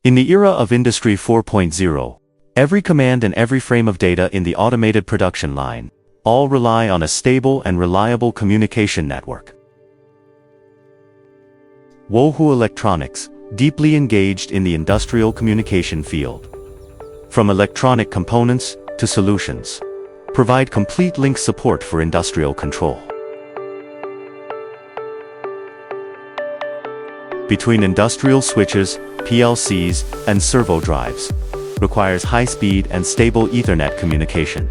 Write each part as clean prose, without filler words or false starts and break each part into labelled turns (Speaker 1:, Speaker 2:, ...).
Speaker 1: In the era of Industry 4.0, every command and every frame of data in the automated production line all rely on a stable and reliable communication network. Voohu Electronics, deeply engaged in the industrial communication field. From electronic components to solutions, provide complete link support for industrial control. Between industrial switches, PLCs, and servo drives, requires high-speed and stable Ethernet communication.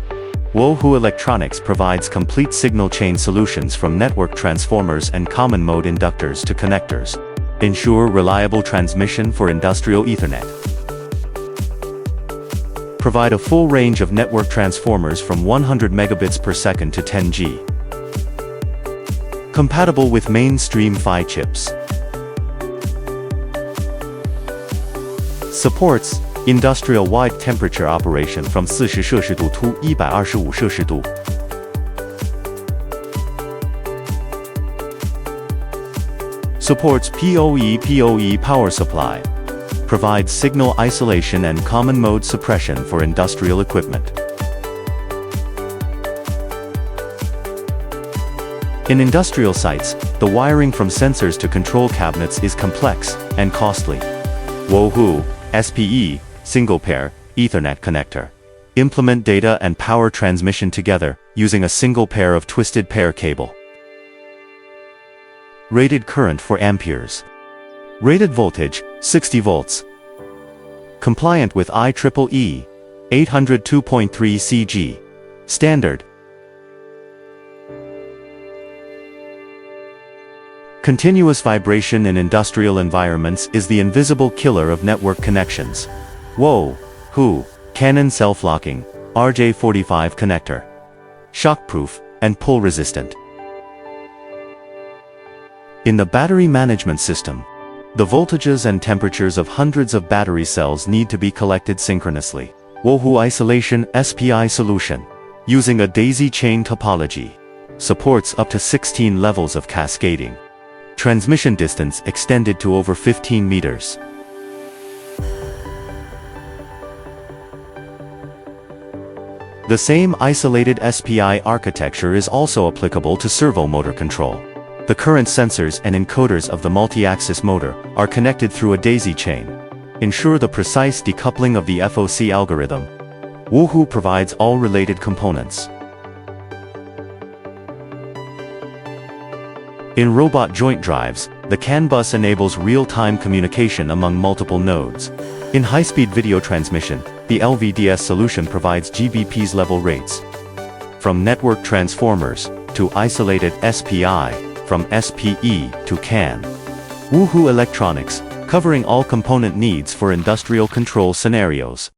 Speaker 1: Voohu Electronics provides complete signal chain solutions from network transformers and common mode inductors to connectors. Ensure reliable transmission for industrial Ethernet. Provide a full range of network transformers from 100 megabits per second to 10G. Compatible with mainstream PHY chips. Supports industrial-wide temperature operation from 40摄氏度 to 125摄氏度. Supports PoE power supply. Provides signal isolation and common mode suppression for industrial equipment. In industrial sites, the wiring from sensors to control cabinets is complex and costly. Voohu SPE, single pair, Ethernet connector. Implement data and power transmission together using a single pair of twisted pair cable. Rated current 4 amperes. Rated voltage 60 volts. Compliant with IEEE 802.3 CG standard. Continuous vibration in industrial environments is the invisible killer of network connections. Voohu Canon self-locking RJ45 connector. Shockproof and pull-resistant. In the battery management system, the voltages and temperatures of hundreds of battery cells need to be collected synchronously. Voohu Isolation SPI solution, using a daisy chain topology, supports up to 16 levels of cascading. Transmission distance extended to over 15 meters. The same isolated SPI architecture is also applicable to servo motor control. The current sensors and encoders of the multi-axis motor are connected through a daisy chain. Ensure the precise decoupling of the FOC algorithm. Voohu provides all related components. In robot joint drives, the CAN bus enables real-time communication among multiple nodes. In high-speed video transmission, the LVDS solution provides GBP's level rates. From network transformers to isolated SPI, from SPE to CAN. Voohu Electronics, covering all component needs for industrial control scenarios.